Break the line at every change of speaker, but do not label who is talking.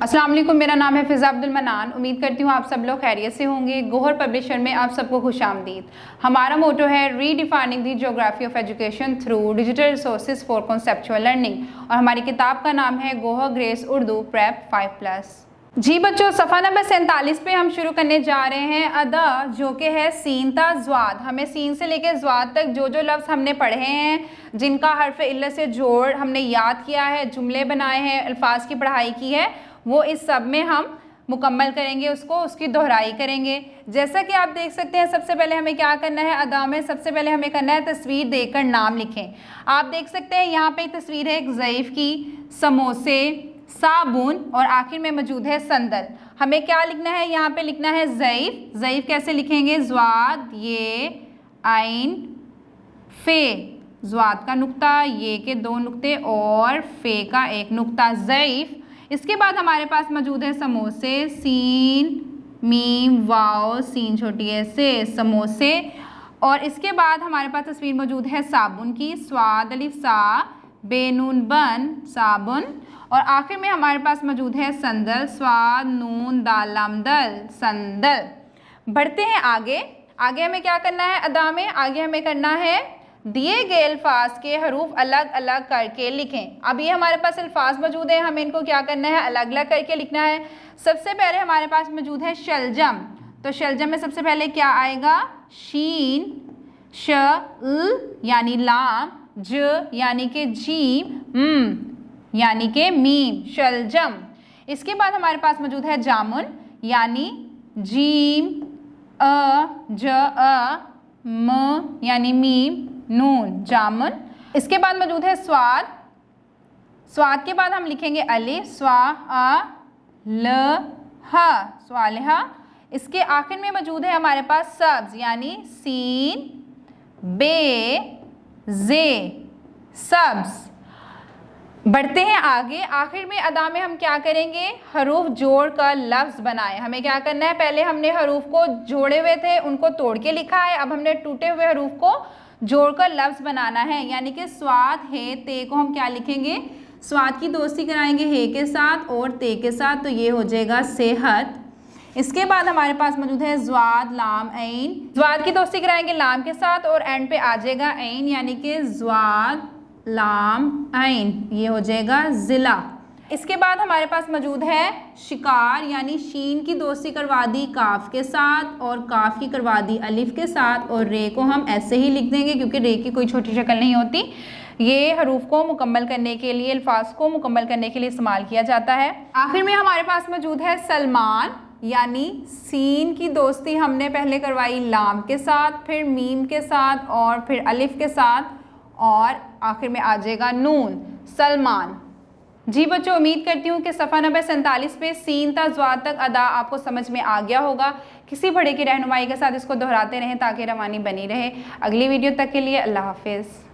अस्सलाम वालेकुम, मेरा नाम है फ़िज़ा अब्दुल मनान। उम्मीद करती हूँ आप सब लोग खैरियत से होंगे। गोहर पब्लिशर में आप सबको खुशामदीद। हमारा मोटो है redefining the geography of education through digital resources for conceptual learning, और हमारी किताब का नाम है गोहर ग्रेस उर्दू प्रेप 5+। जी बच्चों, सफ़ा नंबर 47 पे हम शुरू करने जा रहे हैं अदा, जो कि है सीन ता ज़्वाद। हमें सीन से लेकर ज़्वाद तक जो जो लफ्ज़ हमने पढ़े हैं, जिनका हर्फ इल्लत से जोड़ हमने याद किया है, जुमले बनाए हैं, अल्फाज की पढ़ाई की है, वो इस सब में हम मुकम्मल करेंगे, उसकी दोहराई करेंगे। जैसा कि आप देख सकते हैं, सबसे पहले हमें क्या करना है अदा में, सबसे पहले हमें करना है तस्वीर देखकर नाम लिखें। आप देख सकते हैं यहाँ पे एक तस्वीर है एक ज़ईफ़ की, समोसे, साबुन और आखिर में मौजूद है संदल। हमें क्या लिखना है, यहाँ पे लिखना है ज़ईफ़। ज़ईफ़ कैसे लिखेंगे, ज़्वाद ये आइन फ़े, ज़्वाद का नुक्ता, ये के 2 नुक्ते और फ़े का 1 नुक्ता, ज़ईफ़। इसके बाद हमारे पास मौजूद है समोसे, सीन मीम वाओ सीन छोटी है से, समोसे। और इसके बाद हमारे पास तस्वीर मौजूद है साबुन की, स्वाद अलिफ सा बेनून बन साबुन। और आखिर में हमारे पास मौजूद है संदल, स्वाद नून दाल लाम दल संदल। बढ़ते हैं आगे। आगे हमें क्या करना है अदा में, आगे हमें करना है दिए गए अल्फाज के हरूफ अलग अलग करके लिखें। अब ये हमारे पास अल्फाज मौजूद है, हमें इनको क्या करना है, अलग अलग करके लिखना है। सबसे पहले हमारे पास मौजूद है शलजम। तो शलजम में सबसे पहले क्या आएगा, शीन, श यानी लाम, ज यानी कि जीम, यानी कि मीम, शलजम। इसके बाद हमारे पास मौजूद है जामुन, यानी जीम ज म यानी मीम नून, जामुन। इसके बाद मौजूद है स्वाद। स्वाद के बाद हम लिखेंगे अलिफ, स्वा आ ल हा, स्वालिहा। इसके आखिर में मौजूद है हमारे पास सब्ज, यानी सीन बे जे, सब्ज। बढ़ते हैं आगे। आखिर में अदा में हम क्या करेंगे, हरूफ जोड़ कर लफ्ज़ बनाए। हमें क्या करना है, पहले हमने हरूफ को जोड़े हुए थे, उनको तोड़ के लिखा है। अब हमने टूटे हुए हरूफ को जोड़कर लफ्ज़ बनाना है, यानी कि स्वाद है ते को हम क्या लिखेंगे, स्वाद की दोस्ती कराएंगे हे के साथ और ते के साथ, तो ये हो जाएगा सेहत। इसके बाद हमारे पास मौजूद है ज़्वाद लाम ऐन, ज़्वाद की दोस्ती कराएंगे लाम के साथ और एंड पे आ जाएगा ऐन, यानी कि ज़्वाद लाम ऐन, ये हो जाएगा ज़िला। इसके बाद हमारे पास मौजूद है शिकार, यानी शीन की दोस्ती करवा दी काफ के साथ और काफ की करवा दी अलिफ के साथ, और रे को हम ऐसे ही लिख देंगे क्योंकि रे की कोई छोटी शक्ल नहीं होती। ये हरूफ को मुकम्मल करने के लिए, अल्फाज को मुकम्मल करने के लिए इस्तेमाल किया जाता है। आखिर में हमारे पास मौजूद है सलमान, यानी सीन की दोस्ती हमने पहले करवाई लाम के साथ, फिर मीम के साथ और फिर अलिफ के साथ, और आखिर में आ जाएगा नून, सलमान। जी बच्चों, उम्मीद करती हूँ कि सफ़ा नंबर 47 पे सीन ता ज़्वाद तक अदा आपको समझ में आ गया होगा। किसी बड़े की रहनुमाई के साथ इसको दोहराते रहें ताकि रवानी बनी रहे। अगली वीडियो तक के लिए अल्लाह हाफिज़।